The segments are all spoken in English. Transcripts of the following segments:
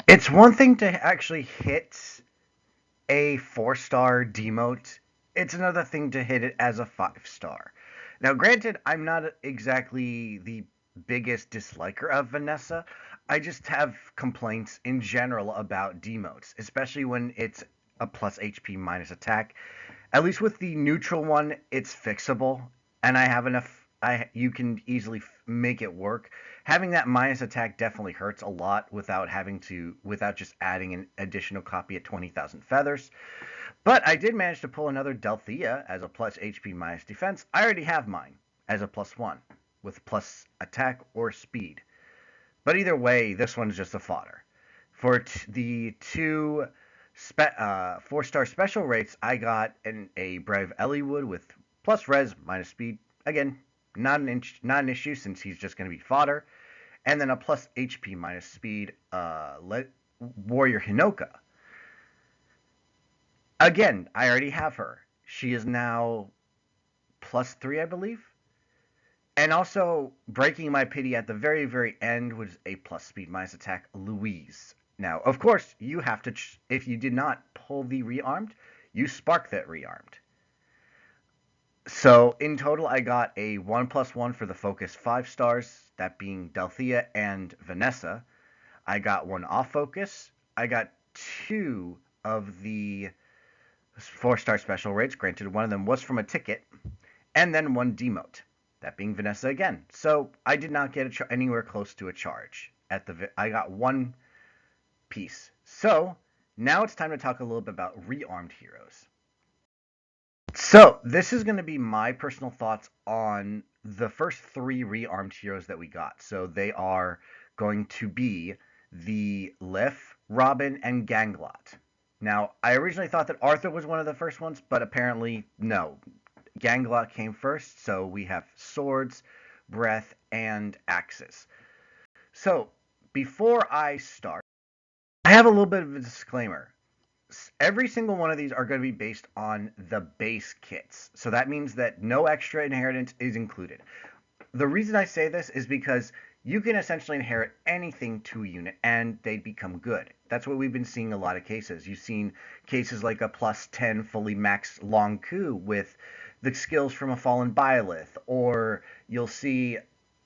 It's one thing to actually hit a 4-star demote. It's another thing to hit it as a 5-star. Now, granted, I'm not exactly the biggest disliker of Vanessa. I just have complaints in general about demotes, especially when it's a plus HP minus attack. At least with the neutral one, it's fixable, and I have enough. You can easily make it work. Having that minus attack definitely hurts a lot without just adding an additional copy at 20,000 feathers. But I did manage to pull another Delthea as a plus HP minus defense. I already have mine as a +1 with plus attack or speed. But either way, this one's just a fodder. For the two 4-star special rates, I got a Brave Eliwood with plus res minus speed. Again, not an issue since he's just going to be fodder. And then a plus HP minus speed Warrior Hinoka. Again, I already have her. She is now +3, I believe. And also, breaking my pity at the very, very end was a plus speed minus attack Louise. Now, of course, you have to, if you did not pull the rearmed, you spark that rearmed. So in total, I got a 1+1 for the focus 5 stars, that being Delthea and Vanessa. I got one off focus. I got two of the 4-star special rates. Granted, one of them was from a ticket, and then one demote, that being Vanessa again. So I did not get anywhere close to a charge. I got one piece. So now it's time to talk a little bit about rearmed heroes. So this is going to be my personal thoughts on the first three rearmed heroes that we got. So they are going to be the Lif, Robin, and Ganglot. Now, I originally thought that Arthur was one of the first ones, but apparently no. Ganglot came first, so we have swords, breath, and axes. So, before I start, I have a little bit of a disclaimer. Every single one of these are going to be based on the base kits. So that means that no extra inheritance is included. The reason I say this is because you can essentially inherit anything to a unit and they become good. That's what we've been seeing a lot of cases. You've seen cases like a +10 fully maxed Long Ku with the skills from a Fallen Byleth, or you'll see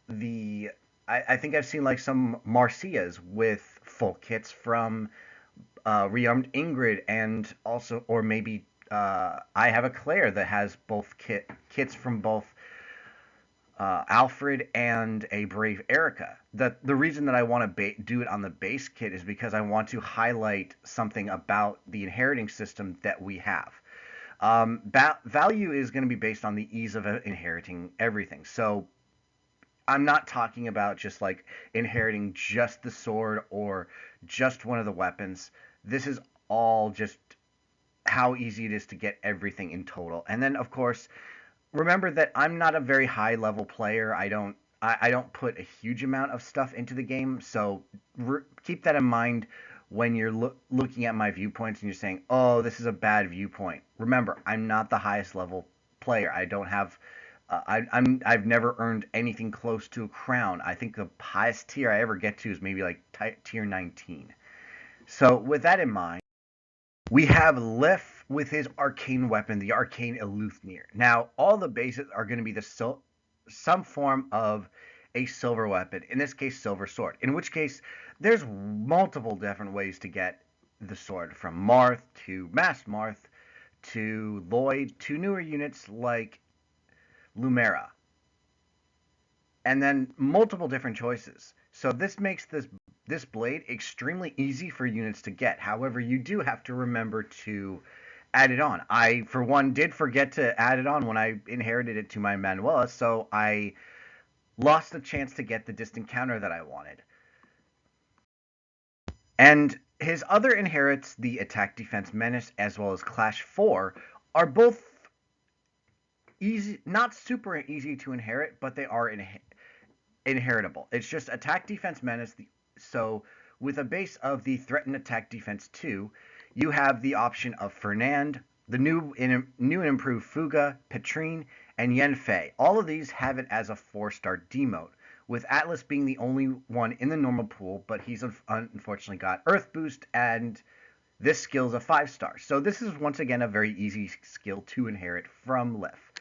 I think I've seen like some Marcias with full kits from Rearmed Ingrid, and also, or maybe I have a Claire that has both kits from both Alfred and a Brave Erica. The reason that I want to do it on the base kit is because I want to highlight something about the inheriting system that we have. Value is going to be based on the ease of inheriting everything. So I'm not talking about just like inheriting just the sword or just one of the weapons. This is all just how easy it is to get everything in total. And then, of course, remember that I'm not a very high level player. I don't put a huge amount of stuff into the game, so keep that in mind when you're looking at my viewpoints and you're saying, "Oh, this is a bad viewpoint." Remember, I'm not the highest level player. I don't have I've never earned anything close to a crown. I think the highest tier I ever get to is maybe like tier 19. So with that in mind, we have Lif with his arcane weapon, the Arcane Eleuthnir. Now, all the bases are going to be some form of a silver weapon, in this case, silver sword. In which case, there's multiple different ways to get the sword, from Marth to Mass Marth to Lloyd to newer units like Lumera, and then multiple different choices. So this makes this blade extremely easy for units to get. However, you do have to remember to add it on. I, for one, did forget to add it on when I inherited it to my Manuela, so I lost the chance to get the distant counter that I wanted. And his other inherits, the Attack Defense Menace as well as Clash 4, are both easy, not super easy to inherit, but they are inheritable. It's just Attack Defense Menace. So with a base of the Threaten Attack Defense 2, you have the option of Fernand, the new and improved Fuga, Petrine, and Yenfei. All of these have it as a 4-star demote, with Atlas being the only one in the normal pool, but he's unfortunately got Earth Boost, and this skill is a 5-star. So this is once again a very easy skill to inherit from Lif.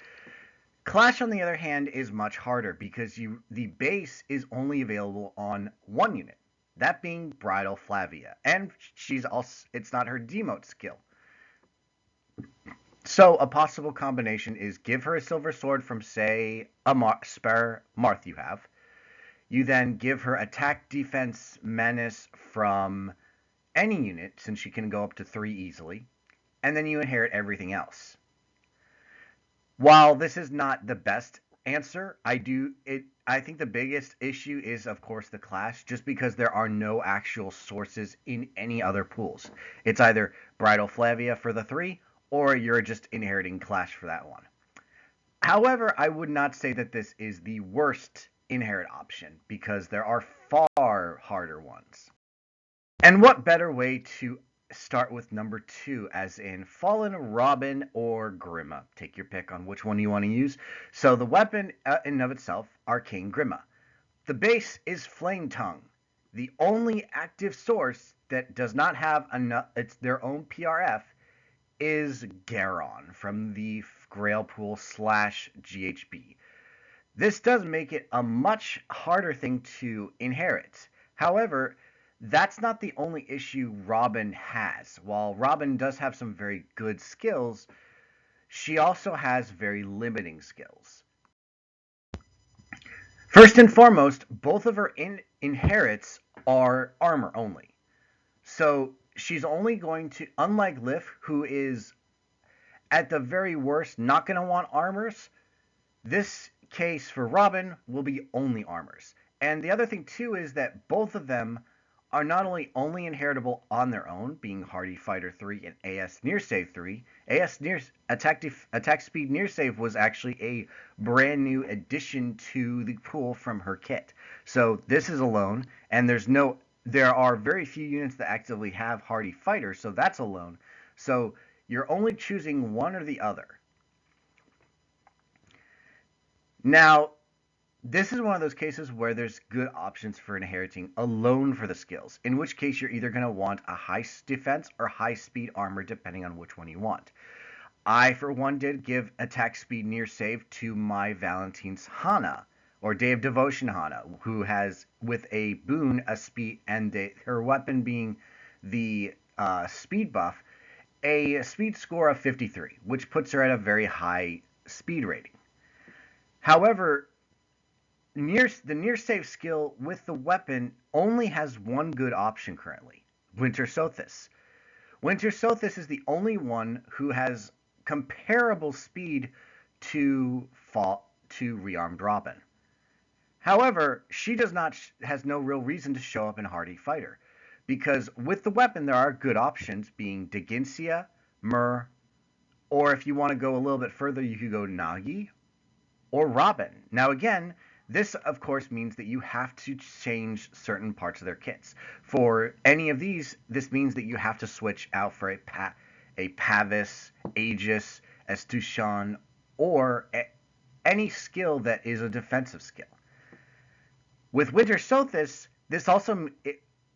Clash, on the other hand, is much harder because the base is only available on one unit, that being Bridal Flavia, and it's not her Demote skill. So a possible combination is give her a silver sword from, say, a spare Marth you have. You then give her attack, defense, menace from any unit, since she can go up to 3 easily, and then you inherit everything else. While this is not the best answer, I think the biggest issue is, of course, the clash, just because there are no actual sources in any other pools. It's either Bridal Flavia for the 3, or you're just inheriting clash for that one. However, I would not say that this is the worst inherit option, because there are far harder ones. And what better way to start with number 2, as in Fallen, Robin, or Grima. Take your pick on which one you want to use. So the weapon in and of itself, Arcane Grima. The base is Flame Tongue. The only active source that does not have their own PRF is Garon from the Grail Pool / GHB. This does make it a much harder thing to inherit. However, that's not the only issue Robin has. While Robin does have some very good skills, she also has very limiting skills. First and foremost, both of her inherits are armor only. So she's only going to, unlike Lif, who is at the very worst not going to want armors, this case for Robin will be only armors. And the other thing too is that both of them are not only inheritable on their own, being Hardy Fighter 3 and AS Near Save 3. AS Near Attack Speed Near Save was actually a brand new addition to the pool from her kit. So this is alone, and there are very few units that actively have Hardy Fighter, so that's alone. So you're only choosing one or the other. Now, this is one of those cases where there's good options for inheriting alone for the skills, in which case you're either going to want a high defense or high speed armor, depending on which one you want. I, for one, did give attack speed near save to my Valentine's Hana, or Day of Devotion Hana, who has, with a boon, a speed, and her weapon being the speed buff, a speed score of 53, which puts her at a very high speed rating. However, the near save skill with the weapon only has one good option currently, Winter Sothis. Winter Sothis is the only one who has comparable speed to Rearmed Robin. However, she has no real reason to show up in Hardy Fighter, because with the weapon there are good options, being Deginsia, Myrrh, or if you want to go a little bit further, you could go Nagi or Robin. Now again, this, of course, means that you have to change certain parts of their kits. For any of these, this means that you have to switch out for a Pavis, Aegis, Estushan, or any skill that is a defensive skill. With Winter Sothis, this also,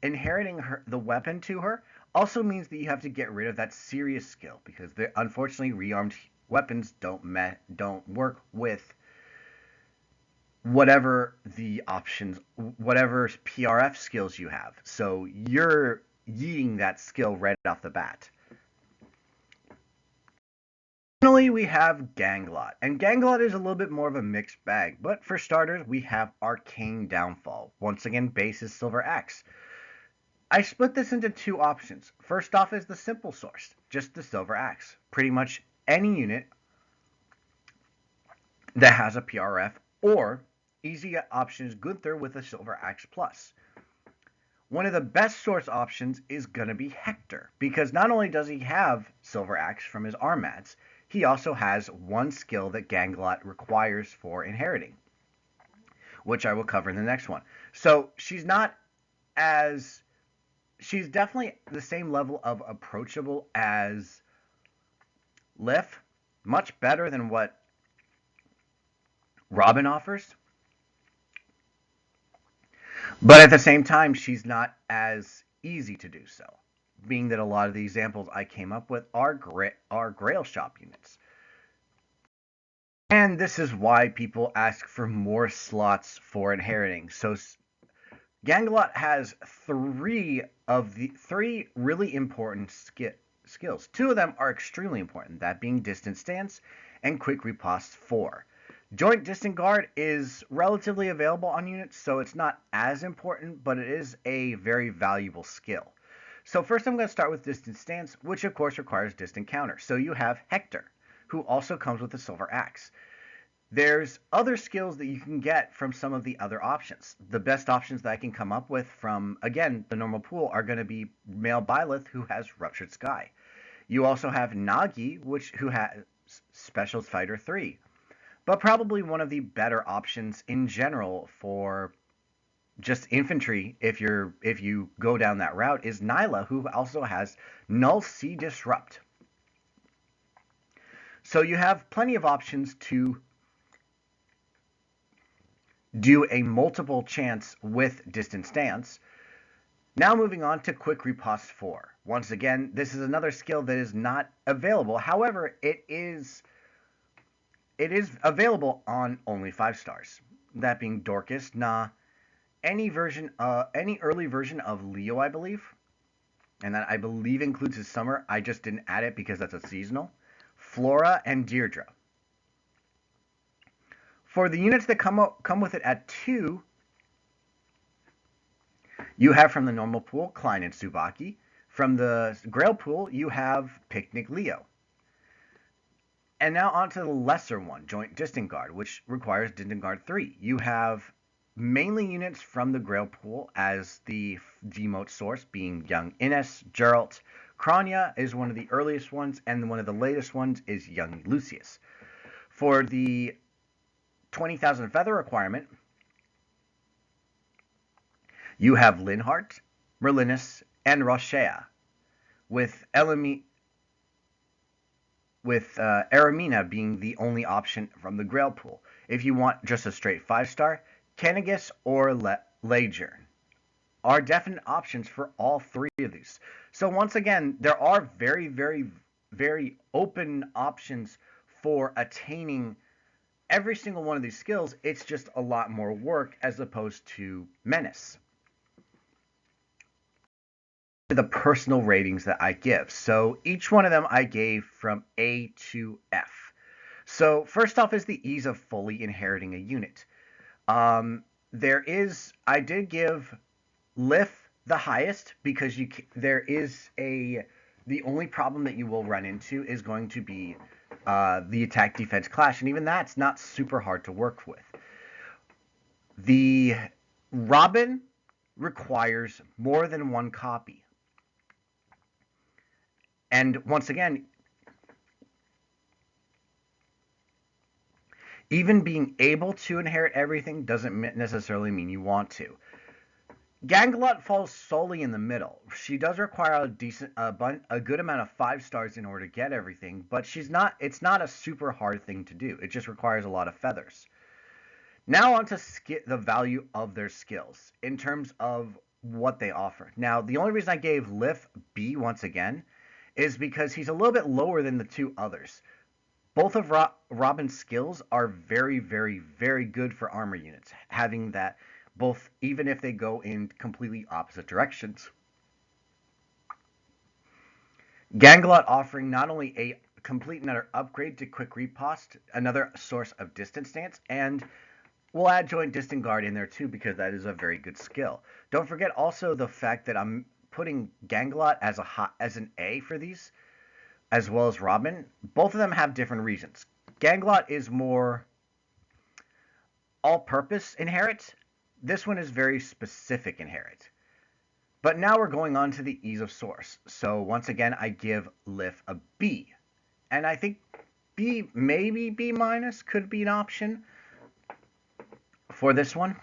inheriting the weapon to her, also means that you have to get rid of that serious skill, because unfortunately rearmed weapons don't work with whatever the options, whatever PRF skills you have. So you're yeeting that skill right off the bat. Finally, we have Ganglot. And Ganglot is a little bit more of a mixed bag. But for starters, we have Arcane Downfall. Once again, base is Silver Axe. I split this into two options. First off is the simple source, just the Silver Axe. Pretty much any unit that has a PRF, or easy options, Gunther with a Silver Axe Plus. One of the best source options is going to be Hector, because not only does he have Silver Axe from his Armads, he also has one skill that Ganglot requires for inheriting, which I will cover in the next one. So she's definitely the same level of approachable as Lif, much better than what Robin offers. But at the same time, she's not as easy to do so, being that a lot of the examples I came up with are Grail Shop units. And this is why people ask for more slots for inheriting. So Gangalot has three really important skills. Two of them are extremely important, that being Distant Stance and Quick Riposte 4. Joint Distant Guard is relatively available on units, so it's not as important, but it is a very valuable skill. So first I'm going to start with Distant Stance, which of course requires Distant Counter. So you have Hector, who also comes with a Silver Axe. There's other skills that you can get from some of the other options. The best options that I can come up with from, again, the normal pool are going to be Male Byleth, who has Ruptured Sky. You also have Nagi, who has Special Fighter 3. But probably one of the better options in general for just infantry, if you go down that route, is Nyla, who also has Null Sea Disrupt. So you have plenty of options to do a multiple chance with Distant Stance. Now moving on to Quick Riposte 4. Once again, this is another skill that is not available. However, it is available on only 5 stars. That being Dorcas, Na, any early version of Leo, I believe. And that I believe includes his summer. I just didn't add it because that's a seasonal. Flora and Deirdre. For the units that come with it at 2, you have from the normal pool Klein and Tsubaki. From the Grail pool, you have Picnic Leo. And now on to the lesser one, Joint Distant Guard, which requires Distant Guard 3. You have mainly units from the Grail pool as the Demote source, being Young Ines, Geralt. Kranya is one of the earliest ones, and one of the latest ones is Young Lucius. For the 20,000 feather requirement, you have Linhardt, Merlinus, and Roshea, with Aramina being the only option from the Grail pool. If you want just a straight 5-star, Kennegus or Leijern are definite options for all 3 of these. So once again, there are very, very, very open options for attaining every single one of these skills. It's just a lot more work as opposed to Menace. The personal ratings that I give. So each one of them I gave from A to F. So first off is the ease of fully inheriting a unit. I did give Lif the highest because the only problem that you will run into is going to be the attack defense clash, and even that's not super hard to work with. The Robin requires more than 1 copy. And once again, even being able to inherit everything doesn't necessarily mean you want to. Gangalot falls solely in the middle. She does require a good amount of 5 stars in order to get everything, but it's not a super hard thing to do. It just requires a lot of feathers. Now on to the value of their skills in terms of what they offer. Now, the only reason I gave Lif B once again is because he's a little bit lower than the 2 others. Both of Robin's skills are very, very, very good for armor units, having that both, even if they go in completely opposite directions. Gangalot offering not only a complete and utter upgrade to Quick Riposte, another source of Distant Stance, and we'll add Joint Distant Guard in there too because that is a very good skill. Don't forget also the fact that I'm putting Gangalot as an A for these, as well as Robin. Both of them have different reasons. Gangalot is more all-purpose inherit. This one is very specific inherit. But now we're going on to the ease of source. So once again, I give Lif a B. And I think B, maybe B minus could be an option for this one.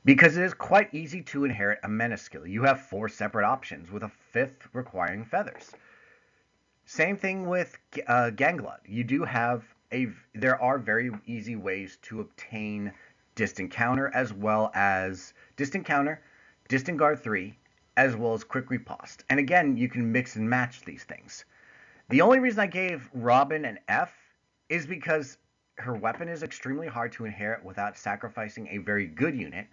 Because it is quite easy to inherit a menace skill. You have 4 separate options, with a 5th requiring feathers. Same thing with Gangalot. There are very easy ways to obtain distant counter, as well as distant counter, distant guard 3, as well as quick riposte. And again, you can mix and match these things. The only reason I gave Robin an F is because her weapon is extremely hard to inherit without sacrificing a very good unit.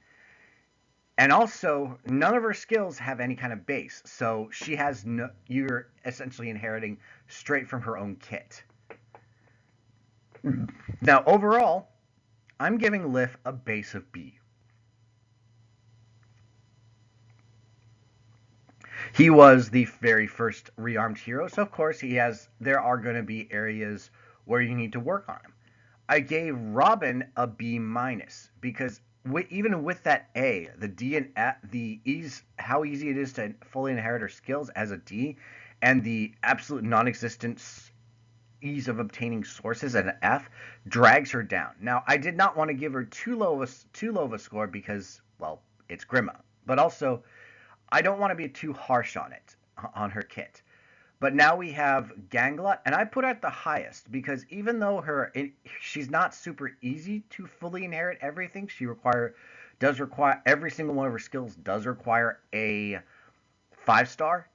And also, none of her skills have any kind of base, so she has no. You're essentially inheriting straight from her own kit. Now, overall, I'm giving Lif a base of B. He was the very first rearmed hero, so of course there are going to be areas where you need to work on him. I gave Robin a B minus because even with that A, the D and F, the ease, how easy it is to fully inherit her skills as a D, and the absolute non-existent ease of obtaining sources at an F drags her down. Now, I did not want to give her too low of a score because, well, it's Grima, but also I don't want to be too harsh on her kit. But now we have Ganglot, and I put her at the highest because even though she's not super easy to fully inherit everything, does require every single one of her skills does require a 5-star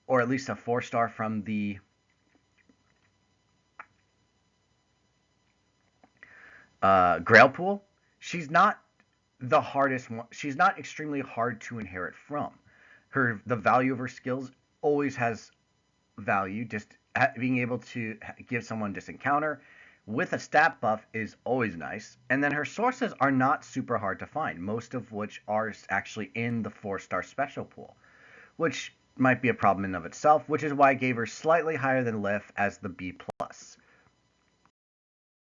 or at least a 4-star from the Grail pool. She's not the hardest one. She's not extremely hard to inherit from. The value of her skills always has value. Just being able to give someone distant counter with a stat buff is always nice. And then her sources are not super hard to find, most of which are actually in the 4-star special pool, which might be a problem in of itself, which is why I gave her slightly higher than Lif as the B+.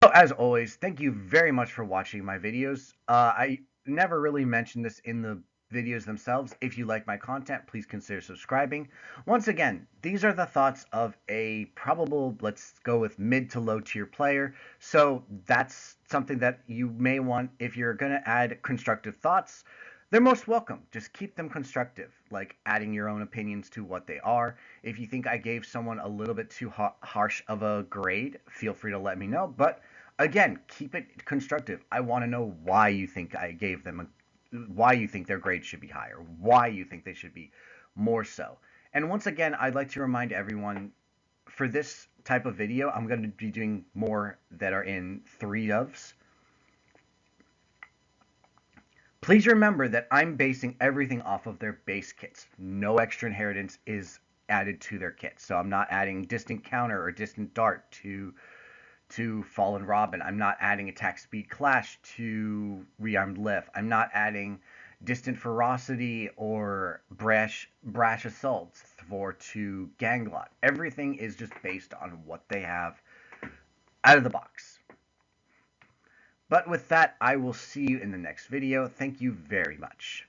So as always, thank you very much for watching my videos. I never really mentioned this in the videos themselves. If you like my content, please consider subscribing. Once again, these are the thoughts of a probable, let's go with mid to low tier player. So that's something that you may want if you're going to add constructive thoughts. They're most welcome. Just keep them constructive, like adding your own opinions to what they are. If you think I gave someone a little bit too harsh of a grade, feel free to let me know. But again, keep it constructive. I want to know why you think I gave them why you think their grade should be higher, why you think they should be more so. And once again, I'd like to remind everyone for this type of video, I'm going to be doing more that are in 3-ofs. Please remember that I'm basing everything off of their base kits. No extra inheritance is added to their kits. So I'm not adding distant counter or distant dart to Fallen Robin. I'm not adding attack speed clash to Rearmed Lif. I'm not adding distant ferocity or brash assaults to Ganglot. Everything is just based on what they have out of the box. But with that, I will see you in the next video. Thank you very much.